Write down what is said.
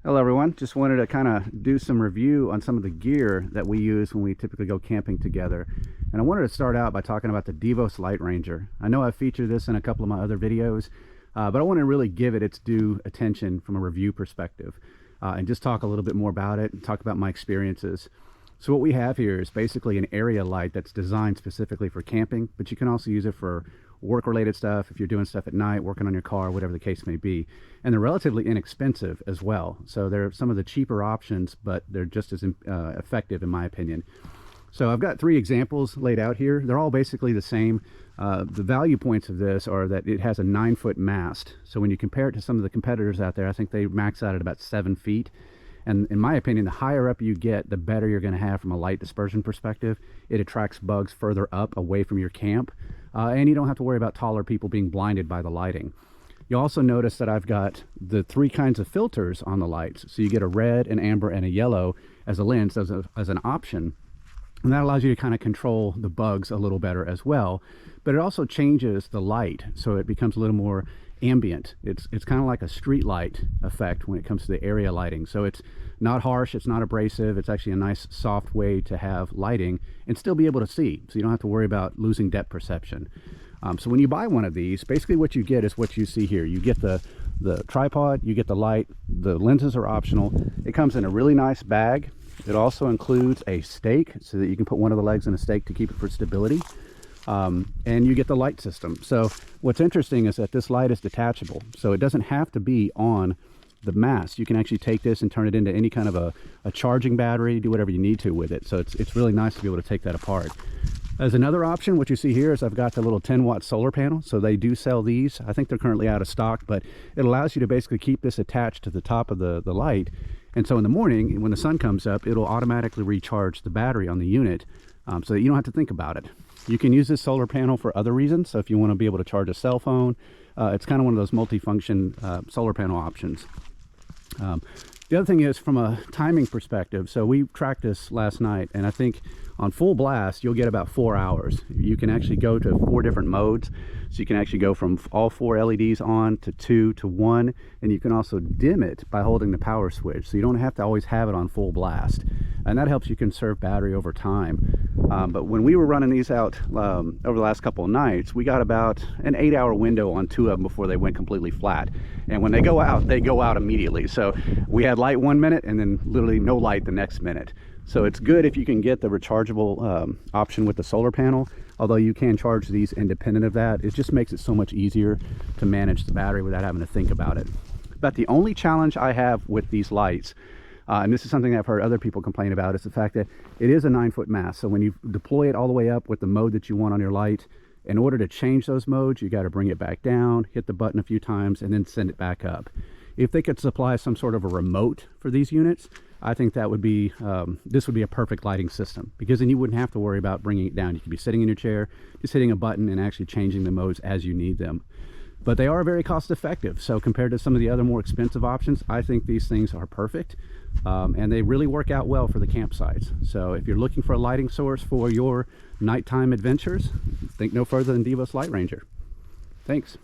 Hello everyone, just wanted to kind of do some review on some of the gear that we use when we typically go camping together. And I wanted to start out by talking about the Devos Light Ranger. I know I've featured this in a couple of my other videos, but I want to really give it its due attention from a review perspective and just talk a little bit more about it and talk about my experiences. So what we have here is basically an area light that's designed specifically for camping, but you can also use it for work-related stuff if you're doing stuff at night, working on your car, whatever the case may be. And they're relatively inexpensive as well. So they're some of the cheaper options, but they're just as effective in my opinion. So I've got 3 examples laid out here. They're all basically the same. The value points of this are that it has a 9-foot mast. So when you compare it to some of the competitors out there, I think they max out at about 7 feet. And in my opinion, the higher up you get, the better you're going to have from a light dispersion perspective. It attracts bugs further up away from your camp. And you don't have to worry about taller people being blinded by the lighting. You'll also notice that I've got the 3 kinds of filters on the lights. So you get a red, an amber, and a yellow as a lens, as an option. And that allows you to kind of control the bugs a little better as well. But it also changes the light, so it becomes a little more ambient. It's kind of like a street light effect when it comes to the area lighting. So it's not harsh, it's not abrasive, it's actually a nice soft way to have lighting and still be able to see, so you don't have to worry about losing depth perception. So when you buy one of these, basically what you get is what you see here. You get the tripod, you get the light, the lenses are optional. It comes in a really nice bag. It also includes a stake so that you can put one of the legs in a stake to keep it for stability. And you get the light system. So what's interesting is that this light is detachable, so it doesn't have to be on the mast. You can actually take this and turn it into any kind of a charging battery, do whatever you need to with it. So it's really nice to be able to take that apart. As another option, what you see here is I've got the little 10-watt solar panel. So they do sell these. I think they're currently out of stock, but it allows you to basically keep this attached to the top of the light. And so in the morning, when the sun comes up, it'll automatically recharge the battery on the unit so that you don't have to think about it. You can use this solar panel for other reasons. So if you want to be able to charge a cell phone, it's kind of one of those multi-function solar panel options. The other thing is from a timing perspective. So we tracked this last night, and I think on full blast, you'll get about 4 hours. You can actually go to 4 different modes. So you can actually go from all 4 LEDs on to 2 to 1, and you can also dim it by holding the power switch. So you don't have to always have it on full blast. And that helps you conserve battery over time. But when we were running these out over the last couple of nights, we got about an 8-hour window on 2 of them before they went completely flat. And when they go out immediately. So we had light 1 minute and then literally no light the next minute. So it's good if you can get the rechargeable option with the solar panel, although you can charge these independent of that. It just makes it so much easier to manage the battery without having to think about it. But the only challenge I have with these lights, and this is something I've heard other people complain about, is the fact that it is a 9-foot mast. So when you deploy it all the way up with the mode that you want on your light, in order to change those modes, you got to bring it back down, hit the button a few times, and then send it back up. If they could supply some sort of a remote for these units, I think that would be, this would be a perfect lighting system, because then you wouldn't have to worry about bringing it down. You could be sitting in your chair, just hitting a button and actually changing the modes as you need them. But they are very cost effective. So compared to some of the other more expensive options, I think these things are perfect. And they really work out well for the campsites. So if you're looking for a lighting source for your nighttime adventures, think no further than Devos Light Ranger. Thanks.